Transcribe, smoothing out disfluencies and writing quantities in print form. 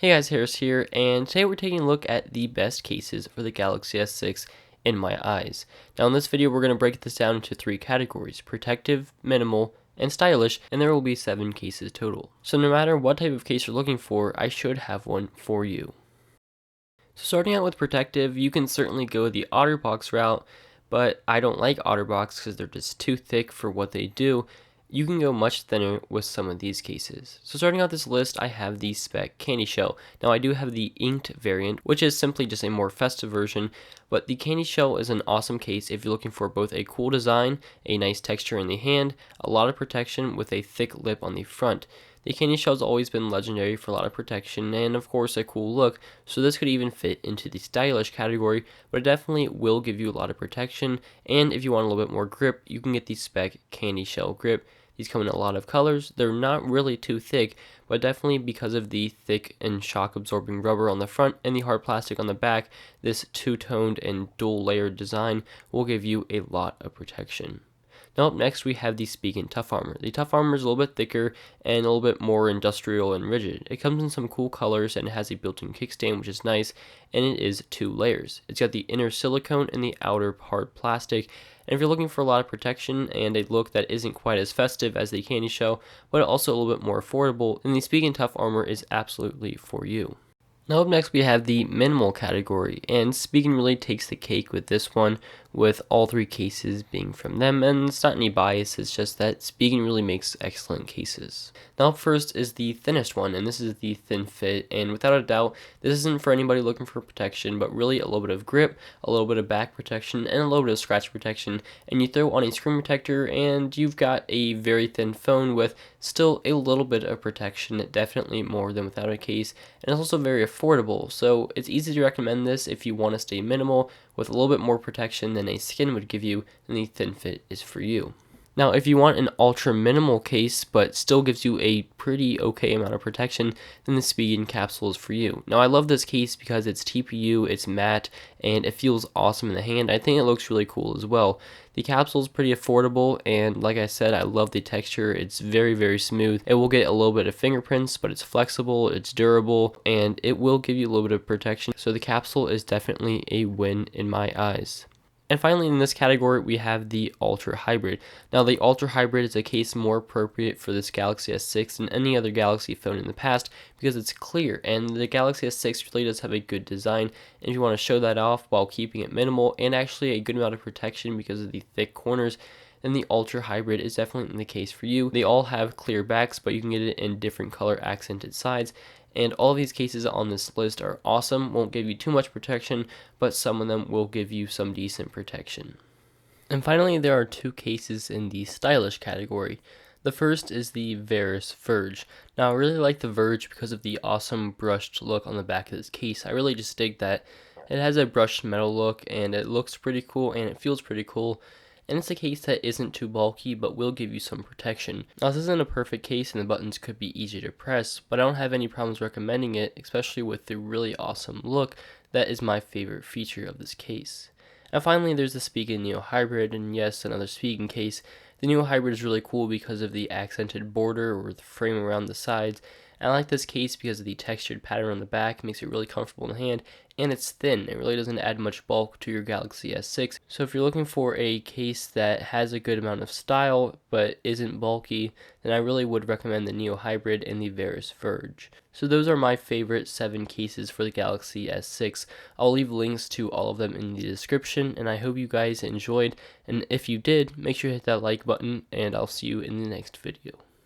Hey guys, Harris here, and today we're taking a look at the best cases for the Galaxy S6 in my eyes. Now in this video we're going to break this down into 3 categories: protective, minimal, and stylish, and there will be 7 cases total. So no matter what type of case you're looking for, I should have one for you. So starting out with protective, you can certainly go the OtterBox route, but I don't like OtterBox because they're just too thick for what they do. You can go much thinner with some of these cases. So starting out this list, I have the Speck Candy Shell. Now I do have the inked variant, which is simply just a more festive version, but the Candy Shell is an awesome case if you're looking for both a cool design, a nice texture in the hand, a lot of protection with a thick lip on the front. The Candy Shell has always been legendary for a lot of protection and of course a cool look, so this could even fit into the stylish category, but it definitely will give you a lot of protection, and if you want a little bit more grip, you can get the Speck Candy Shell Grip. These come in a lot of colors. They're not really too thick, but definitely because of the thick and shock absorbing rubber on the front and the hard plastic on the back, this two-toned and dual layered design will give you a lot of protection. Now up next we have the Spigen Tough Armor. The Tough Armor is a little bit thicker and a little bit more industrial and rigid. It comes in some cool colors and it has a built-in kickstand, which is nice, and it is 2 layers. It's got the inner silicone and the outer hard plastic, and if you're looking for a lot of protection and a look that isn't quite as festive as the Candy Shell, but also a little bit more affordable, then the Spigen Tough Armor is absolutely for you. Now up next we have the minimal category, and Spigen really takes the cake with this one, with all 3 cases being from them, and it's not any bias, it's just that Spigen really makes excellent cases. Now up first is the thinnest one, and this is the Thin Fit, and without a doubt, this isn't for anybody looking for protection, but really a little bit of grip, a little bit of back protection, and a little bit of scratch protection, and you throw on a screen protector, and you've got a very thin phone with still a little bit of protection, definitely more than without a case, and it's also very affordable, so it's easy to recommend this if you want to stay minimal with a little bit more protection than a skin would give you, then the Thin Fit is for you. Now, if you want an ultra minimal case but still gives you a pretty okay amount of protection, then the Spigen capsule is for you. Now, I love this case because it's TPU, it's matte, and it feels awesome in the hand. I think it looks really cool as well. The capsule is pretty affordable, and like I said, I love the texture. It's very, very smooth. It will get a little bit of fingerprints, but it's flexible, it's durable, and it will give you a little bit of protection. So the capsule is definitely a win in my eyes. And finally, in this category, we have the Ultra Hybrid. Now, the Ultra Hybrid is a case more appropriate for this Galaxy S6 than any other Galaxy phone in the past because it's clear, and the Galaxy S6 really does have a good design. And if you want to show that off while keeping it minimal and actually a good amount of protection because of the thick corners, then the Ultra Hybrid is definitely the case for you. They all have clear backs, but you can get it in different color accented sides. And all of these cases on this list are awesome, won't give you too much protection, but some of them will give you some decent protection. And finally, there are 2 cases in the stylish category. The first is the Veris Verge. Now, I really like the Verge because of the awesome brushed look on the back of this case. I really just dig that. It has a brushed metal look, and it looks pretty cool, and it feels pretty cool. And it's a case that isn't too bulky, but will give you some protection. Now, this isn't a perfect case, and the buttons could be easy to press, but I don't have any problems recommending it, especially with the really awesome look. That is my favorite feature of this case. And finally, there's the Spigen Neo Hybrid, and yes, another Spigen case. The Neo Hybrid is really cool because of the accented border or the frame around the sides. And I like this case because of the textured pattern on the back. It makes it really comfortable in the hand, and it's thin. It really doesn't add much bulk to your Galaxy S6. So if you're looking for a case that has a good amount of style but isn't bulky, then I really would recommend the Neo Hybrid and the Veris Verge. So those are my favorite 7 cases for the Galaxy S6. I'll leave links to all of them in the description, and I hope you guys enjoyed. And if you did, make sure to hit that like button, and I'll see you in the next video.